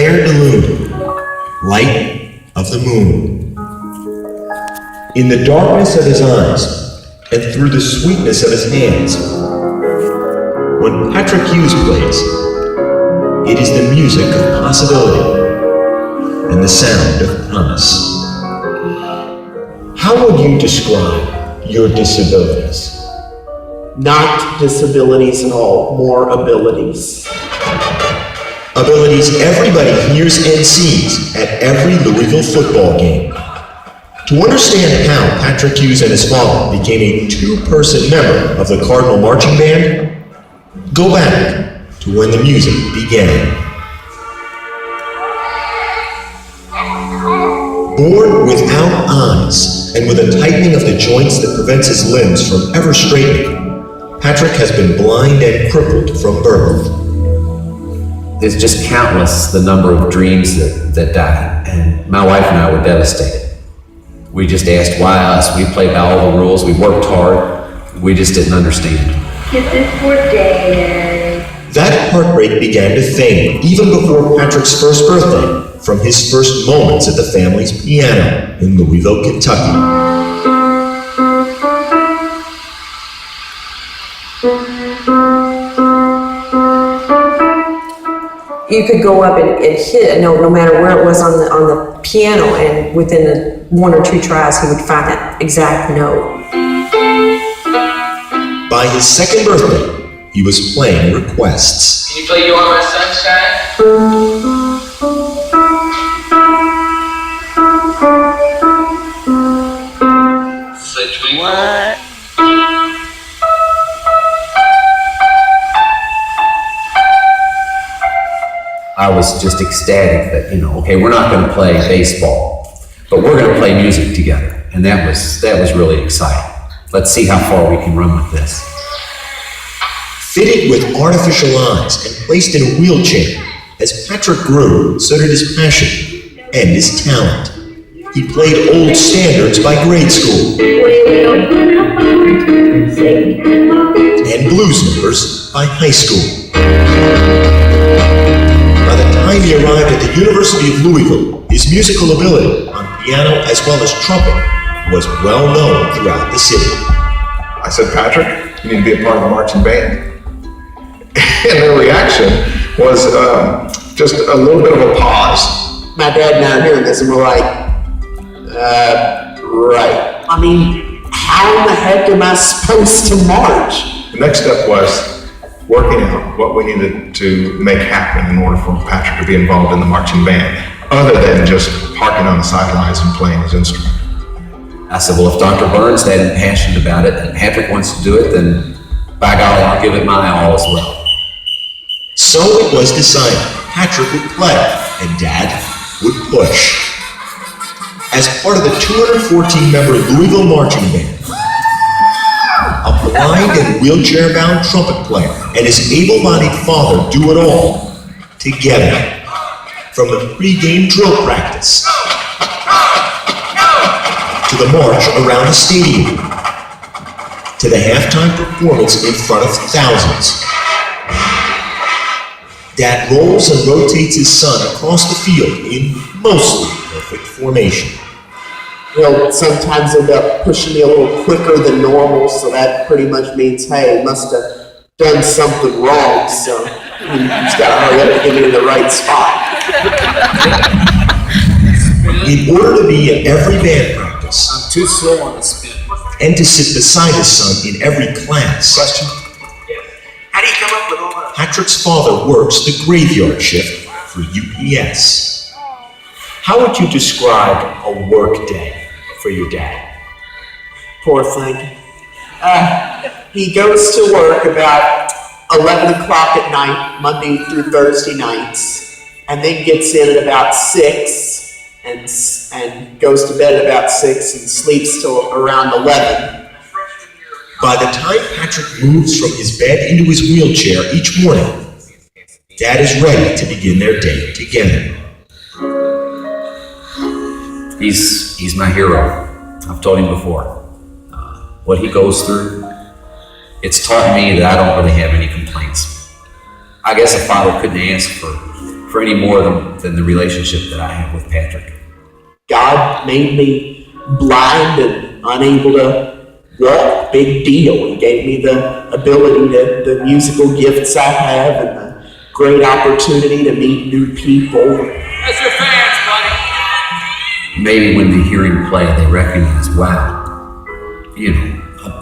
clair de lune, light of the moon. In the darkness of his eyes and through the sweetness of his hands, when Patrick Hughes plays, it is the music of possibility and the sound of promise. How would you describe your disabilities? Not disabilities at all, more abilities. Abilities everybody hears and sees at every Louisville football game. To understand how Patrick Hughes and his father became a two-person member of the Cardinal Marching Band, go back to when the music began. Born without eyes and with a tightening of the joints that prevents his limbs from ever straightening, Patrick has been blind and crippled from birth. There's just countless the number of dreams that died, and my wife and I were devastated. We just asked why us. We played by all the rules, we worked hard, we just didn't understand. Kisses for Dad. That heartbreak began to fade even before Patrick's first birthday, from his first moments at the family's piano in Louisville, Kentucky. You could go up and hit, no matter where it was on the piano, and within one or two tries, he would find that exact note. By his second birthday, he was playing requests. Can you play You Are My Sunshine? What? I was just ecstatic that, okay, we're not going to play baseball, but we're going to play music together. And that was really exciting. Let's see how far we can run with this. Fitted with artificial eyes and placed in a wheelchair, as Patrick grew, so did his passion and his talent. He played old standards by grade school and blues numbers by high school. By the time he arrived at the University of Louisville, his musical ability on piano as well as trumpet was well known throughout the city. I said, Patrick, you need to be a part of the marching band. And their reaction was just a little bit of a pause. My dad and I are hearing this and we're like, right. I mean, how in the heck am I supposed to march? The next step was working out what we needed to make happen in order for Patrick to be involved in the marching band, other than just parking on the sidelines and playing his instrument. I said, well, if Dr. Burns is passionate about it and Patrick wants to do it, then by golly, I'll give it my all as well. So it was decided Patrick would play and Dad would push. As part of the 214-member Louisville Marching Band, a blind and wheelchair-bound trumpet player and his able-bodied father do it all together. From the pre-game drill practice to the march around the stadium to the halftime performance in front of thousands. Dad rolls and rotates his son across the field in mostly perfect formation. He'll sometimes end up pushing me a little quicker than normal, so that pretty much means, hey, must have done something wrong, so you just gotta hurry up and get me in the right spot. In order to be at every band practice, I'm too slow on the spin. and to sit beside his son in every class. Question? How do you come up with all that? Patrick's father works the graveyard shift for UPS. How would you describe a work day for your dad? Poor thing. He goes to work about 11 o'clock at night, Monday through Thursday nights, and then gets in at about 6 and goes to bed at about 6 and sleeps till around 11. By the time Patrick moves from his bed into his wheelchair each morning, Dad is ready to begin their day together. He's my hero. I've told him before. What he goes through, it's taught me that I don't really have any complaints. I guess a father couldn't ask for for any more than the relationship that I have with Patrick. God made me blind and unable to walk. Big deal. He gave me the ability the musical gifts I have and the great opportunity to meet new people. That's your fans, buddy. Maybe when they hear him play, they recognize, wow,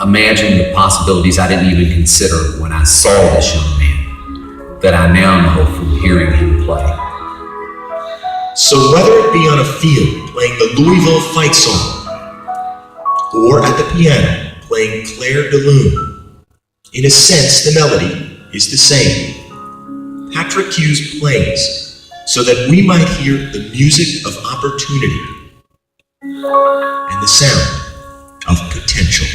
imagine the possibilities I didn't even consider when I saw this young man that I now know from hearing him play. So whether it be on a field playing the Louisville fight song, or at the piano playing Claire de Lune, in a sense the melody is the same. Patrick Hughes plays so that we might hear the music of opportunity and the sound of potential.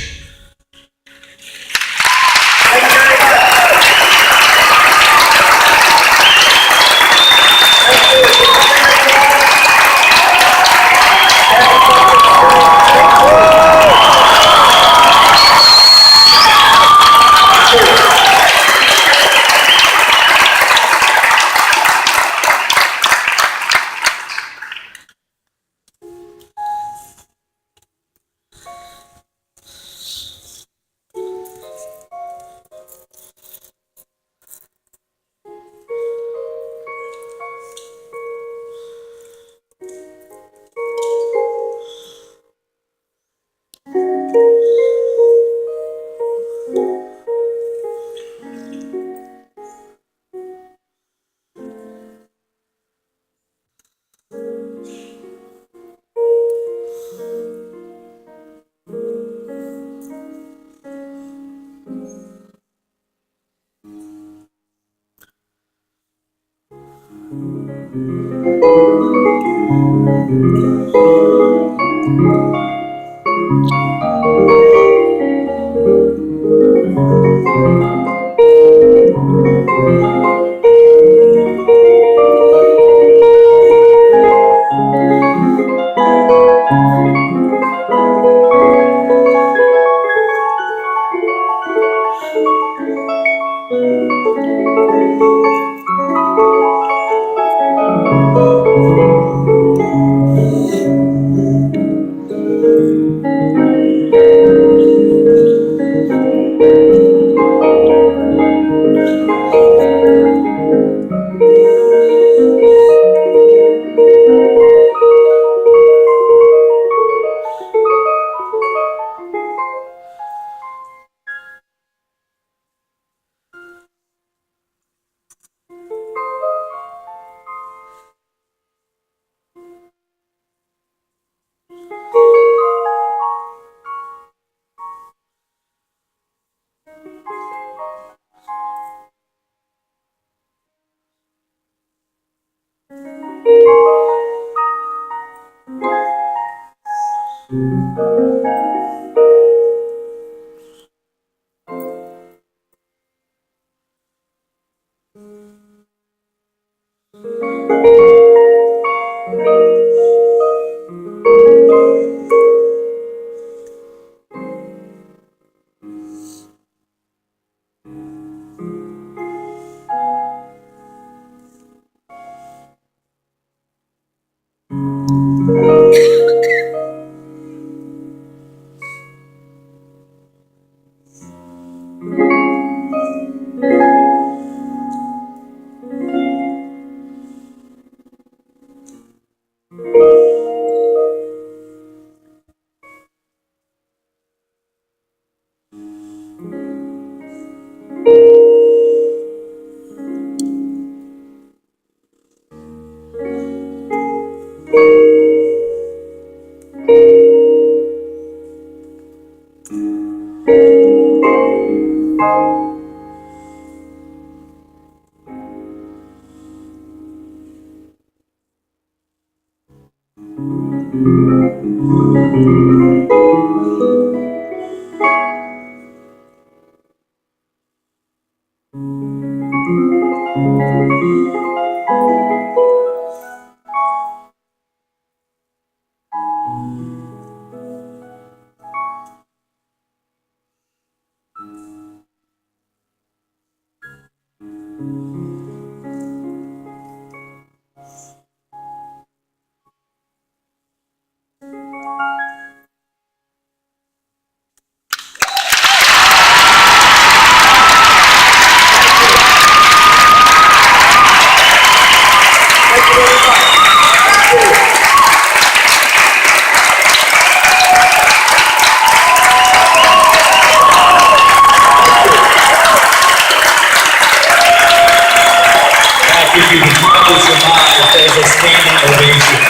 if you can probably surmise, there's a standing ovation.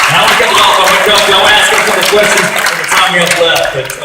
And I want to cut it off. I'm going to y'all ask a couple questions in the time you have left, but